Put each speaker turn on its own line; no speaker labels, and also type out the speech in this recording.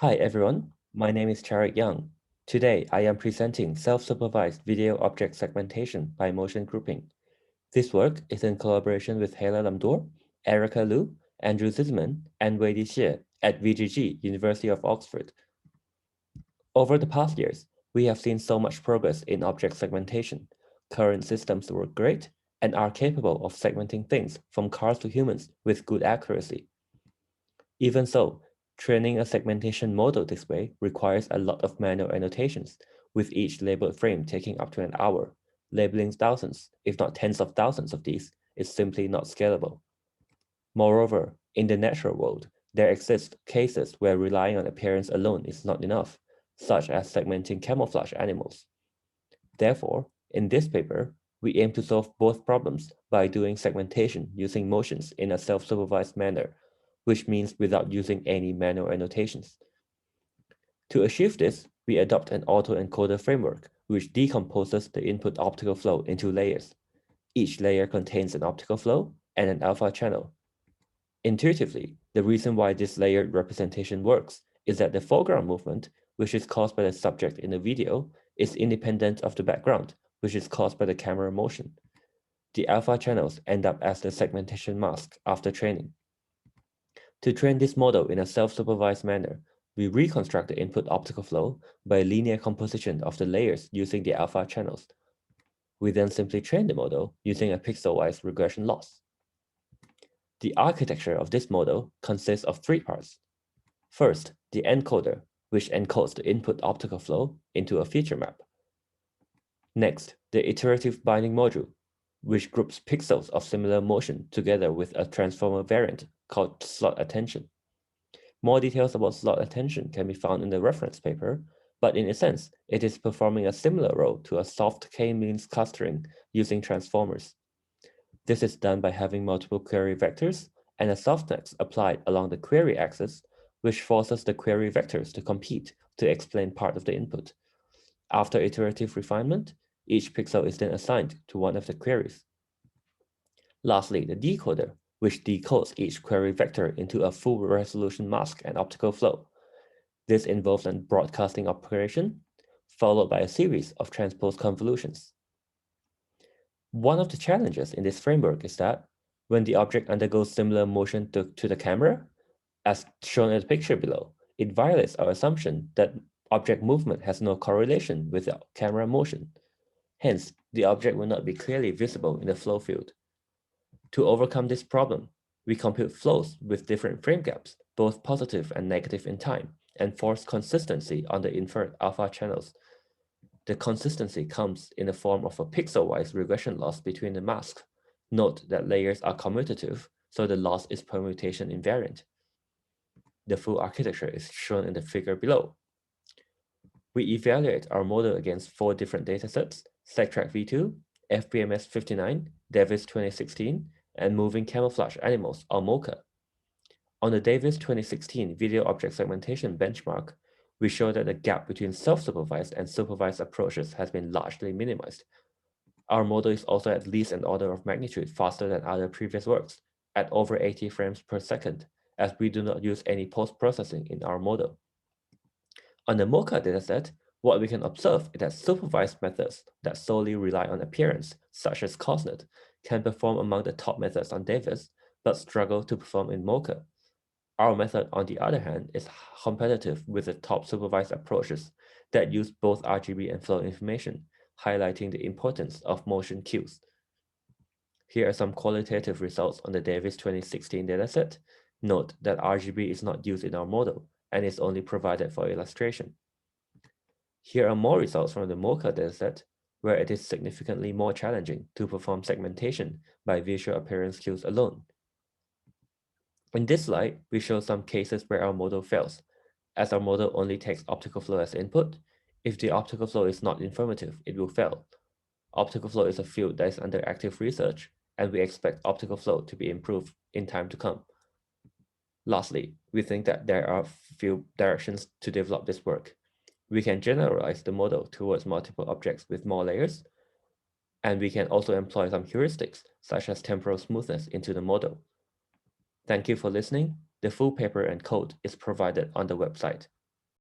Hi everyone, my name is Charik Young. Today I am presenting self-supervised video object segmentation by motion grouping. This work is in collaboration with Hela Lamdoor, Erica Liu, Andrew Zisman, and Wei Xie at VGG, University of Oxford. Over the past years, we have seen so much progress in object segmentation. Current systems work great and are capable of segmenting things from cars to humans with good accuracy. Even so, training a segmentation model this way requires a lot of manual annotations, with each labeled frame taking up to an hour. Labeling thousands, if not tens of thousands of these, is simply not scalable. Moreover, in the natural world, there exist cases where relying on appearance alone is not enough, such as segmenting camouflage animals. Therefore, in this paper, we aim to solve both problems by doing segmentation using motions in a self-supervised manner, which means without using any manual annotations. To achieve this, we adopt an autoencoder framework, which decomposes the input optical flow into layers. Each layer contains an optical flow and an alpha channel. Intuitively, the reason why this layered representation works is that the foreground movement, which is caused by the subject in the video, is independent of the background, which is caused by the camera motion. The alpha channels end up as the segmentation mask after training. To train this model in a self-supervised manner, we reconstruct the input optical flow by linear composition of the layers using the alpha channels. We then simply train the model using a pixel-wise regression loss. The architecture of this model consists of three parts. First, the encoder, which encodes the input optical flow into a feature map. Next, the iterative binding module, which groups pixels of similar motion together with a transformer variant called slot attention. More details about slot attention can be found in the reference paper, but in a sense, it is performing a similar role to a soft k-means clustering using transformers. This is done by having multiple query vectors and a softmax applied along the query axis, which forces the query vectors to compete to explain part of the input. After iterative refinement, each pixel is then assigned to one of the queries. Lastly, the decoder, which decodes each query vector into a full resolution mask and optical flow. This involves a broadcasting operation, followed by a series of transpose convolutions. One of the challenges in this framework is that when the object undergoes similar motion to the camera, as shown in the picture below, it violates our assumption that object movement has no correlation with the camera motion. Hence, the object will not be clearly visible in the flow field. To overcome this problem, we compute flows with different frame gaps, both positive and negative in time, and force consistency on the inferred alpha channels. The consistency comes in the form of a pixel-wise regression loss between the masks. Note that layers are commutative, so the loss is permutation invariant. The full architecture is shown in the figure below. We evaluate our model against 4 different datasets: SegTrack v2, FBMS 59, Davis 2016, and Moving Camouflage Animals, or MoCA. On the Davis 2016 video object segmentation benchmark, we show that the gap between self-supervised and supervised approaches has been largely minimized. Our model is also at least an order of magnitude faster than other previous works, at over 80 frames per second, as we do not use any post-processing in our model. On the MoCA dataset, what we can observe is that supervised methods that solely rely on appearance, such as COSNET, can perform among the top methods on Davis, but struggle to perform in MoCA. Our method, on the other hand, is competitive with the top supervised approaches that use both RGB and flow information, highlighting the importance of motion cues. Here are some qualitative results on the Davis 2016 dataset. Note that RGB is not used in our model and is only provided for illustration. Here are more results from the MoCA dataset, where it is significantly more challenging to perform segmentation by visual appearance cues alone. In this slide, we show some cases where our model fails, as our model only takes optical flow as input. If the optical flow is not informative, it will fail. Optical flow is a field that is under active research, and we expect optical flow to be improved in time to come. Lastly, we think that there are few directions to develop this work. We can generalize the model towards multiple objects with more layers, and we can also employ some heuristics, such as temporal smoothness, into the model. Thank you for listening. The full paper and code is provided on the website.